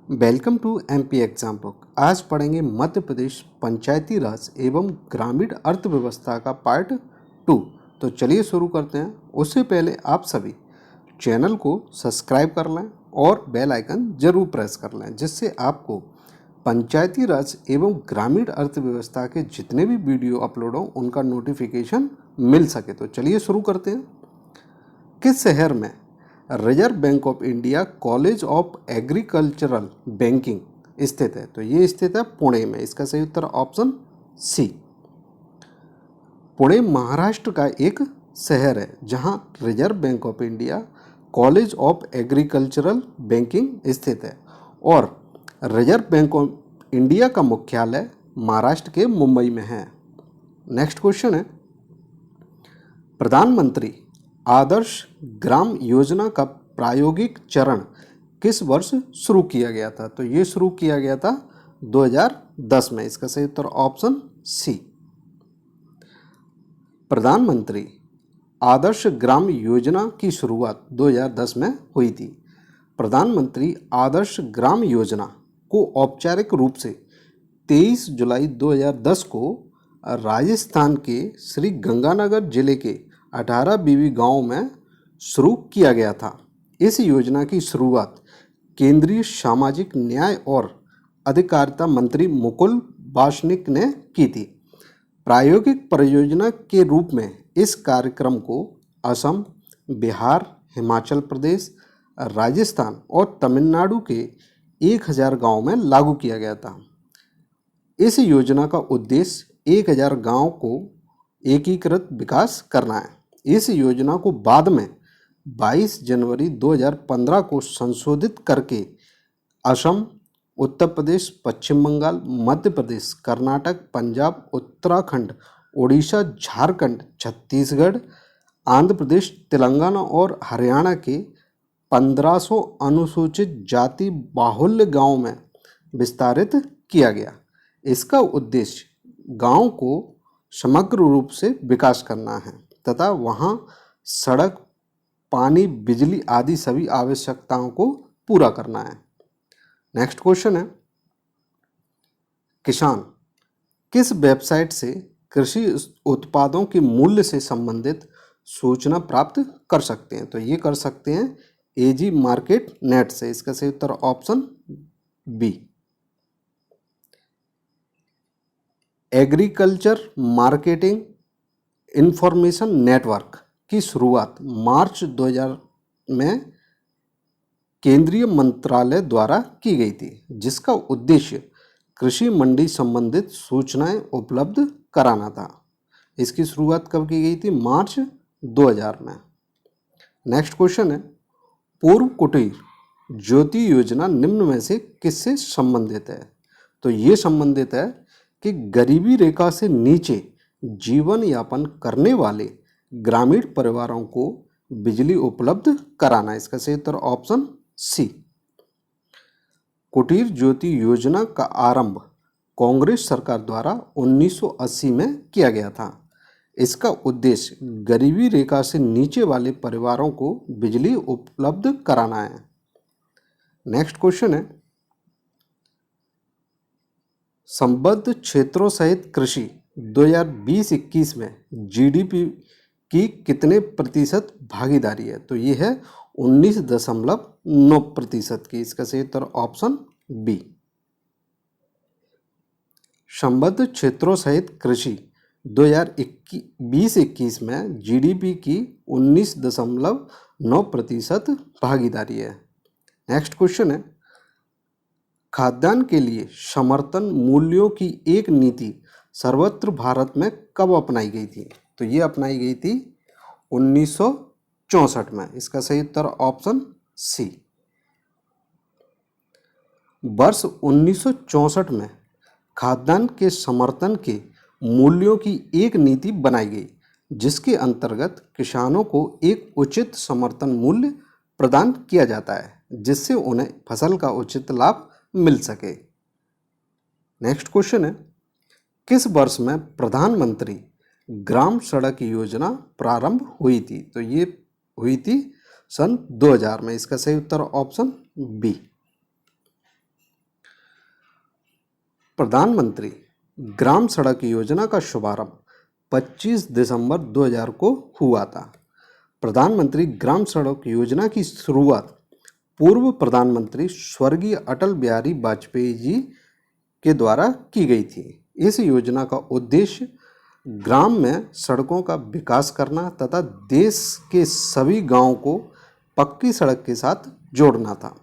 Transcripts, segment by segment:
Welcome to MP exam book. आज पढ़ेंगे मध्य प्रदेश पंचायती राज एवं ग्रामीण अर्थव्यवस्था का पार्ट 2। तो चलिए शुरू करते हैं। उससे पहले आप सभी चैनल को सब्सक्राइब कर लें और बेल आइकन जरूर प्रेस कर लें, जिससे आपको पंचायती राज एवं ग्रामीण अर्थव्यवस्था के जितने भी वीडियो अपलोड हों उनका नोटिफिकेशन मिल सके। तो चलिए शुरू करते हैं। किस शहर में reserve bank of India college of agricultural banking स्थित है? तो ये स्थित है पुणे में। इसका सही उत्तर ऑप्शन सी। पुणे महाराष्ट्र का एक शहर है जहां reserve bank of India college of agricultural banking स्थित है, और रिजर्व बैंक ऑफ इंडिया का मुख्यालय महाराष्ट्र के मुंबई में है। नेक्स्ट क्वेश्चन है, प्रधानमंत्री आदर्श ग्राम योजना का प्रायोगिक चरण किस वर्ष शुरू किया गया था? तो ये शुरू किया गया था 2010 में। इसका सही उत्तर ऑप्शन सी। प्रधानमंत्री आदर्श ग्राम योजना की शुरुआत 2010 में हुई थी। प्रधानमंत्री आदर्श ग्राम योजना को औपचारिक रूप से 23 जुलाई 2010 को राजस्थान के श्री गंगानगर जिले के 18 बीबी गांव में शुरू किया गया था। इस योजना की शुरुआत केंद्रीय सामाजिक न्याय और अधिकारिता मंत्री मुकुल वासनिक ने की थी। प्रायोगिक परियोजना के रूप में इस कार्यक्रम को असम, बिहार, हिमाचल प्रदेश, राजस्थान और तमिलनाडु के 1000 गांव में लागू किया गया था। इस योजना का उद्देश्य 1000 गांव को एकीकृत विकास करना है। इस योजना को बाद में 22 जनवरी 2015 को संशोधित करके असम, उत्तर प्रदेश, पश्चिम बंगाल, मध्य प्रदेश, कर्नाटक, पंजाब, उत्तराखंड, ओडिशा, झारखंड, छत्तीसगढ़, आंध्र प्रदेश, तेलंगाना और हरियाणा के 1500 अनुसूचित जाति बाहुल्य गांव में विस्तारित किया गया। इसका उद्देश्य गांव को समग्र रूप से विकास करना है तथा वहां सड़क, पानी, बिजली आदि सभी आवश्यकताओं को पूरा करना है। नेक्स्ट क्वेश्चन है, किसान किस वेबसाइट से कृषि उत्पादों के मूल्य से संबंधित सूचना प्राप्त कर सकते हैं? तो ये कर सकते हैं एजी मार्केट नेट से। इसका सही उत्तर option B. Agriculture marketing information network की शुरुआत मार्च 2000 में केंद्रीय मंत्रालय द्वारा की गई थी, जिसका उद्देश्य कृषि मंडी संबंधित सूचनाएं उपलब्ध कराना था। इसकी शुरुआत कब की गई थी? मार्च 2000 में। नेक्स्ट क्वेश्चन है, पूर्व कुटीर ज्योति योजना निम्न में से किससे संबंधित है? तो ये संबंधित है कि गरीबी रेखा से नीचे जीवन यापन करने वाले ग्रामीण परिवारों को बिजली उपलब्ध कराना। इसका सही उत्तर ऑप्शन सी। कुटीर ज्योति योजना का आरंभ कांग्रेस सरकार द्वारा 1980 में किया गया था। इसका उद्देश्य गरीबी रेखा से नीचे वाले परिवारों को बिजली उपलब्ध कराना है। नेक्स्ट क्वेश्चन है, संबद्ध क्षेत्रों सहित कृषि 2020-21 में जीडीपी की कितने प्रतिशत भागीदारी है? तो ये है 19.9% की। इसका सही उत्तर ऑप्शन बी। संबद्ध क्षेत्रों सहित कृषि 2020-21 में जीडीपी की 19.9% भागीदारी है। नेक्स्ट क्वेश्चन है, खाद्यान्न के लिए समर्थन मूल्यों की एक नीति सर्वत्र भारत में कब अपनाई गई थी? तो ये अपनाई गई थी 1964 में। इसका सही उत्तर ऑप्शन सी। वर्ष 1964 में खाद्यान्न के समर्थन के मूल्यों की एक नीति बनाई गई, जिसके अंतर्गत किसानों को एक उचित समर्थन मूल्य प्रदान किया जाता है, जिससे उन्हें फसल का उचित लाभ मिल सके। नेक्स्ट क्वेश्चन है, किस वर्ष में प्रधानमंत्री ग्राम सड़क योजना प्रारंभ हुई थी? तो ये हुई थी सन 2000 में। इसका सही उत्तर ऑप्शन बी। प्रधानमंत्री ग्राम सड़क योजना का शुभारंभ 25 दिसंबर 2000 को हुआ था। प्रधानमंत्री ग्राम सड़क योजना की शुरुआत पूर्व प्रधानमंत्री स्वर्गीय अटल बिहारी वाजपेयी जी के द्वारा की गई थी। इस योजना का उद्देश्य ग्राम में सड़कों का विकास करना तथा देश के सभी गांवों को पक्की सड़क के साथ जोड़ना था।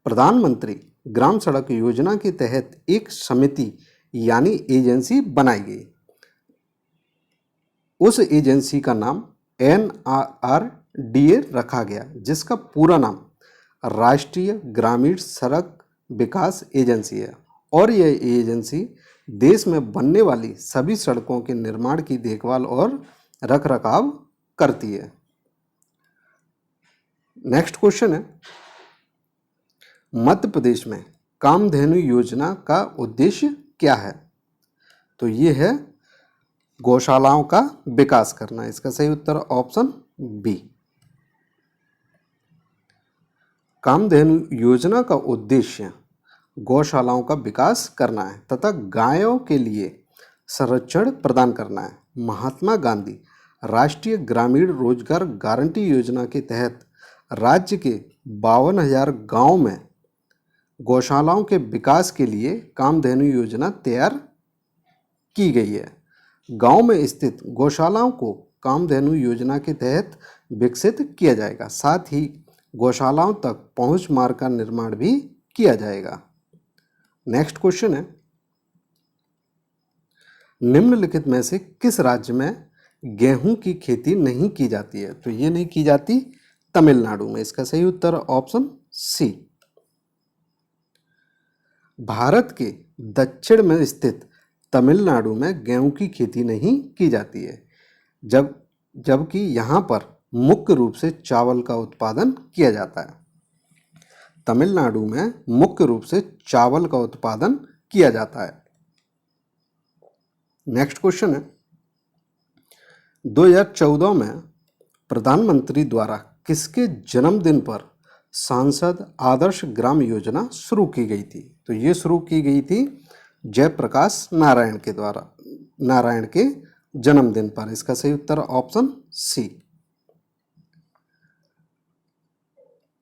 प्रधानमंत्री ग्राम सड़क योजना के तहत एक समिति यानी एजेंसी बनाई गई। उस एजेंसी का नाम NRDA रखा गया, जिसका पूरा नाम राष्ट्रीय ग्रामीण सड़क विकास एजेंसी है और यह एजेंसी देश में बनने वाली सभी सड़कों के निर्माण की देखभाल और रखरखाव करती है। नेक्स्ट क्वेश्चन है, मध्य प्रदेश में कामधेनु योजना का उद्देश्य क्या है? तो ये है गौशालाओं का विकास करना। इसका सही उत्तर ऑप्शन बी। कामधेनु योजना का उद्देश्य गौशालाओं का विकास करना है तथा गायों के लिए संरक्षण प्रदान करना है। महात्मा गांधी राष्ट्रीय ग्रामीण रोजगार गारंटी योजना के तहत राज्य के 52,000 गांवों में गौशालाओं के विकास के लिए कामधेनु योजना तैयार की गई है। गांव में स्थित गौशालाओं को कामधेनु योजना के तहत विकसित किया जाएगा। साथ ही गौशालाओं तक पहुंच मार्ग का निर्माण भी किया जाएगा। नेक्स्ट क्वेश्चन है, निम्नलिखित में से किस राज्य में गेहूं की खेती नहीं की जाती है? तो ये नहीं की जाती तमिलनाडु में। इसका सही उत्तर ऑप्शन सी। भारत के दक्षिण में स्थित तमिलनाडु में गेहूं की खेती नहीं की जाती है, जबकि यहाँ पर मुख्य रूप से चावल का उत्पादन किया जाता है। तमिलनाडु में मुख्य रूप से चावल का उत्पादन किया जाता है। नेक्स्ट क्वेश्चन है, 2014 में प्रधानमंत्री द्वारा किसके जन्मदिन पर सांसद आदर्श ग्राम योजना शुरू की गई थी? तो ये शुरू की गई थी जयप्रकाश नारायण के द्वारा, नारायण के जन्मदिन पर। इसका सही उत्तर ऑप्शन सी।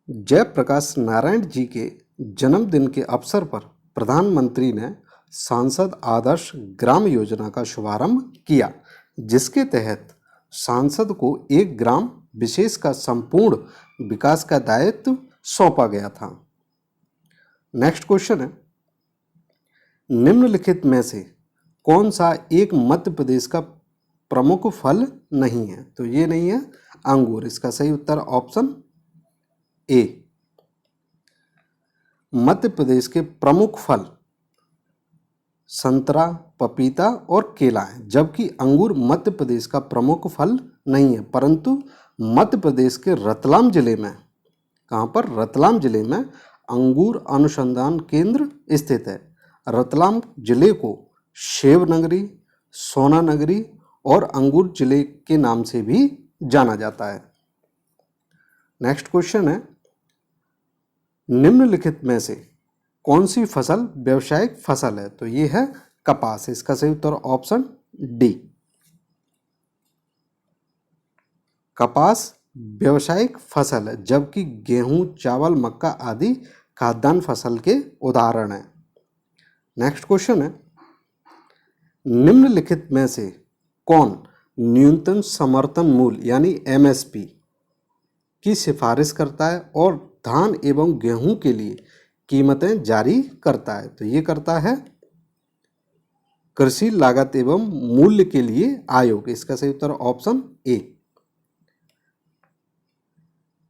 जयप्रकाश नारायण जी के जन्मदिन के अवसर पर प्रधानमंत्री ने सांसद आदर्श ग्राम योजना का शुभारंभ किया, जिसके तहत सांसद को एक ग्राम विशेष का संपूर्ण विकास का दायित्व सौंपा गया था। नेक्स्ट क्वेश्चन है, निम्नलिखित में से कौन सा एक मध्य प्रदेश का प्रमुख फल नहीं है? तो ये नहीं है अंगूर। इसका सही उत्तर ऑप्शन ए। मध्य प्रदेश के प्रमुख फल संतरा, पपीता और केला है, जबकि अंगूर मध्य प्रदेश का प्रमुख फल नहीं है। परंतु मध्य प्रदेश के रतलाम जिले में, कहाँ पर? रतलाम जिले में अंगूर अनुसंधान केंद्र स्थित है। रतलाम जिले को सेब नगरी, सोना नगरी और अंगूर जिले के नाम से भी जाना जाता है। नेक्स्ट क्वेश्चन है, निम्नलिखित में से कौन सी फसल व्यावसायिक फसल है? तो ये है कपास। इसका सही उत्तर ऑप्शन डी। कपास व्यावसायिक फसल है, जबकि गेहूं, चावल, मक्का आदि खाद्यान्न फसल के उदाहरण हैं। नेक्स्ट क्वेश्चन है, निम्नलिखित में से कौन न्यूनतम समर्थन मूल्य यानी MSP की सिफारिश करता है और धान एवं गेहूं के लिए कीमतें जारी करता है? तो ये करता है कृषि लागत एवं मूल्य के लिए आयोग। इसका सही उत्तर ऑप्शन ए।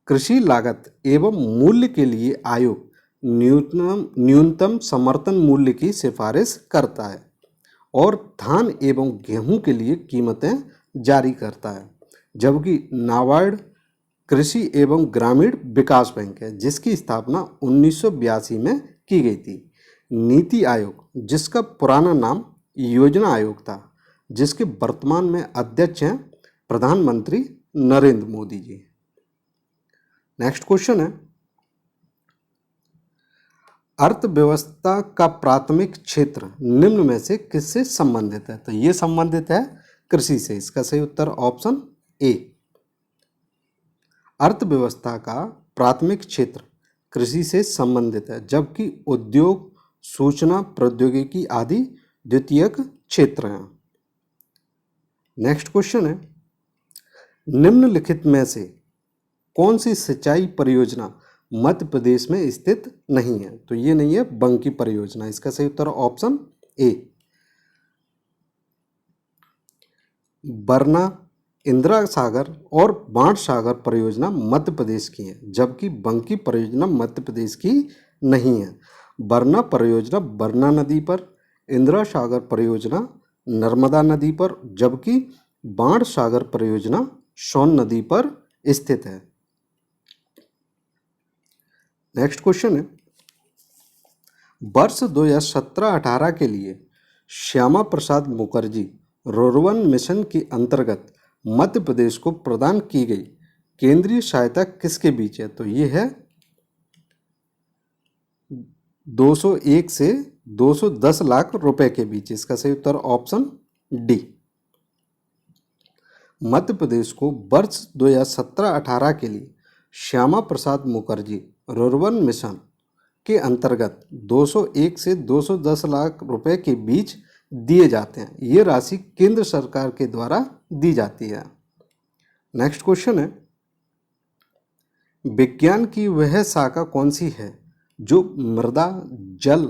कृषि लागत एवं मूल्य के लिए आयोग न्यूनतम समर्थन मूल्य की सिफारिश करता है और धान एवं गेहूं के लिए कीमतें जारी करता है, जबकि नाबार्ड कृषि एवं ग्रामीण विकास बैंक है, जिसकी स्थापना 1982 में की गई थी। नीति आयोग, जिसका पुराना नाम योजना आयोग था, जिसके वर्तमान में अध्यक्ष हैं प्रधानमंत्री नरेंद्र मोदी जी। नेक्स्ट क्वेश्चन है, अर्थव्यवस्था का प्राथमिक क्षेत्र निम्न में से किससे संबंधित है? तो ये संबंधित है कृषि से। इसका सही उत्तर ऑप्शन ए। अर्थव्यवस्था का प्राथमिक क्षेत्र कृषि से संबंधित है, जबकि उद्योग, सूचना प्रौद्योगिकी आदि द्वितीयक क्षेत्र हैं। नेक्स्ट क्वेश्चन है, निम्नलिखित में से कौन सी सिंचाई परियोजना मध्य प्रदेश में स्थित नहीं है? तो ये नहीं है बंकी परियोजना। इसका सही उत्तर ऑप्शन ए। बरना, इंदिरा सागर और बाण सागर परियोजना मध्य प्रदेश की है, जबकि बंकी परियोजना मध्य प्रदेश की नहीं है। बरना परियोजना बरना नदी पर, इंदिरा सागर परियोजना नर्मदा नदी पर, जबकि बाण सागर परियोजना सोन नदी पर स्थित है। नेक्स्ट क्वेश्चन है, वर्ष 2017-18 के लिए श्यामा प्रसाद मुखर्जी रुर्बन मिशन के अंतर्गत मध्य प्रदेश को प्रदान की गई केंद्रीय सहायता किसके बीच है? तो ये है 201 से 210 लाख रुपए के बीच। इसका सही उत्तर ऑप्शन डी। मध्य प्रदेश को वर्ष 2017-18 के लिए श्यामा प्रसाद मुखर्जी रुर्बन मिशन के अंतर्गत 201 से 210 लाख रुपए के बीच दिए जाते हैं। ये राशि केंद्र सरकार के द्वारा दी जाती है। नेक्स्ट क्वेश्चन है, विज्ञान की वह शाखा कौन सी है जो मृदा, जल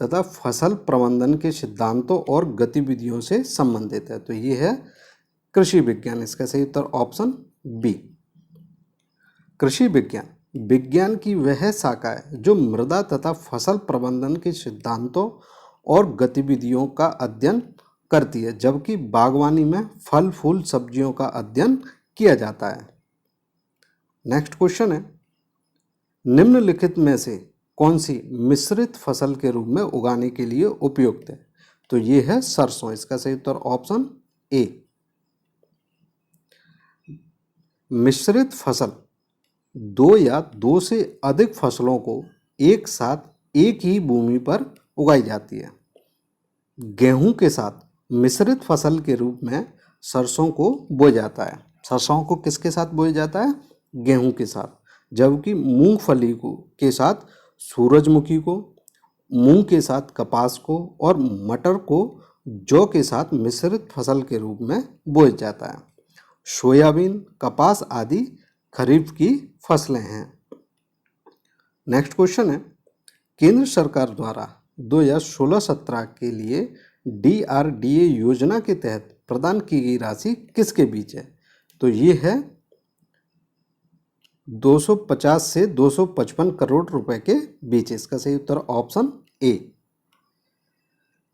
तथा फसल प्रबंधन के सिद्धांतों और गतिविधियों से संबंधित है? तो ये है कृषि विज्ञान। इसका सही उत्तर ऑप्शन बी। कृषि विज्ञान विज्ञान की वह शाखा है जो मृदा तथा फसल प्रबंधन के सिद्धांतों और गतिविधियों का अध्ययन करती है, जबकि बागवानी में फल, फूल, सब्जियों का अध्ययन किया जाता है। नेक्स्ट क्वेश्चन है, निम्नलिखित में से कौन सी मिश्रित फसल के रूप में उगाने के लिए उपयुक्त है? तो ये है सरसों। इसका सही उत्तर ऑप्शन ए। मिश्रित फसल दो या दो से अधिक फसलों को एक साथ एक ही भूमि पर उगाई जाती है। गेहूं के साथ मिश्रित फसल के रूप में सरसों को बोया जाता है। सरसों को किसके साथ बोया जाता है? गेहूं के साथ। जबकि मूंगफली को के साथ सूरजमुखी को, मूंग के साथ कपास को और मटर को जौ के साथ मिश्रित फसल के रूप में बोया जाता है। सोयाबीन, कपास आदि खरीफ की फसलें हैं। नेक्स्ट क्वेश्चन है, केंद्र सरकार द्वारा 2016-17 के लिए DRDA योजना के तहत प्रदान की गई राशि किसके बीच है? तो ये है 250 से 255 करोड़ रुपए के बीच। इसका सही उत्तर ऑप्शन ए।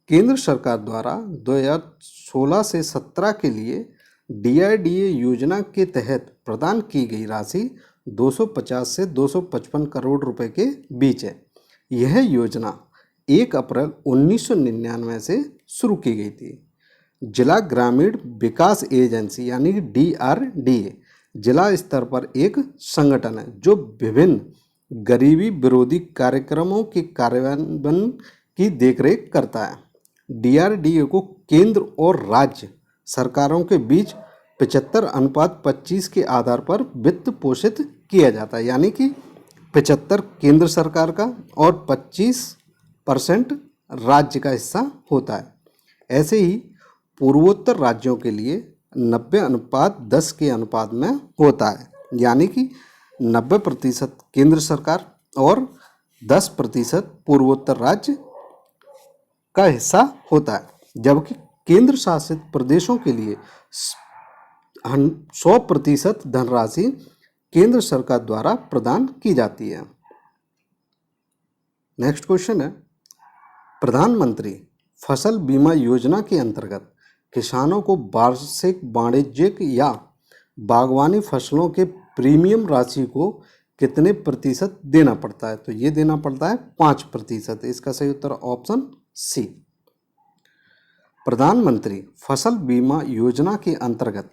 केंद्र सरकार द्वारा 2016 से 17 के लिए DRDA योजना के तहत प्रदान की गई राशि 250 से 255 करोड़ रुपए के बीच है। यह योजना 1 अप्रैल 1999 से शुरू की गई थी। जिला ग्रामीण विकास एजेंसी यानी कि DRDA जिला स्तर पर एक संगठन है जो विभिन्न गरीबी विरोधी कार्यक्रमों के कार्यान्वयन की देखरेख करता है। DRDA को केंद्र और राज्य सरकारों के बीच 75:25 के आधार पर वित्त पोषित किया जाता है, यानी कि 75 केंद्र सरकार का और 25% राज्य का हिस्सा होता है। ऐसे ही पूर्वोत्तर राज्यों के लिए 90:10 के अनुपात में होता है, यानी कि 90% केंद्र सरकार और 10% पूर्वोत्तर राज्य का हिस्सा होता है। जबकि केंद्र शासित प्रदेशों के लिए 100% धनराशि केंद्र सरकार द्वारा प्रदान की जाती है। नेक्स्ट क्वेश्चन है, प्रधानमंत्री फसल बीमा योजना के अंतर्गत किसानों को वार्षिक वाणिज्यिक या बागवानी फसलों के प्रीमियम राशि को कितने प्रतिशत देना पड़ता है? तो ये देना पड़ता है 5%। इसका सही उत्तर ऑप्शन सी। प्रधानमंत्री फसल बीमा योजना के अंतर्गत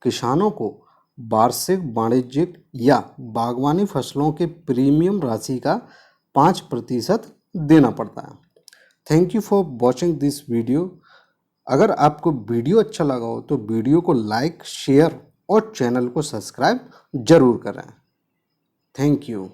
किसानों को वार्षिक वाणिज्यिक या बागवानी फसलों के प्रीमियम राशि का 5% देना पड़ता है। Thank you for watching this video. अगर आपको वीडियो अच्छा लगा हो तो वीडियो को लाइक, शेयर और चैनल को सब्सक्राइब जरूर करें। Thank you.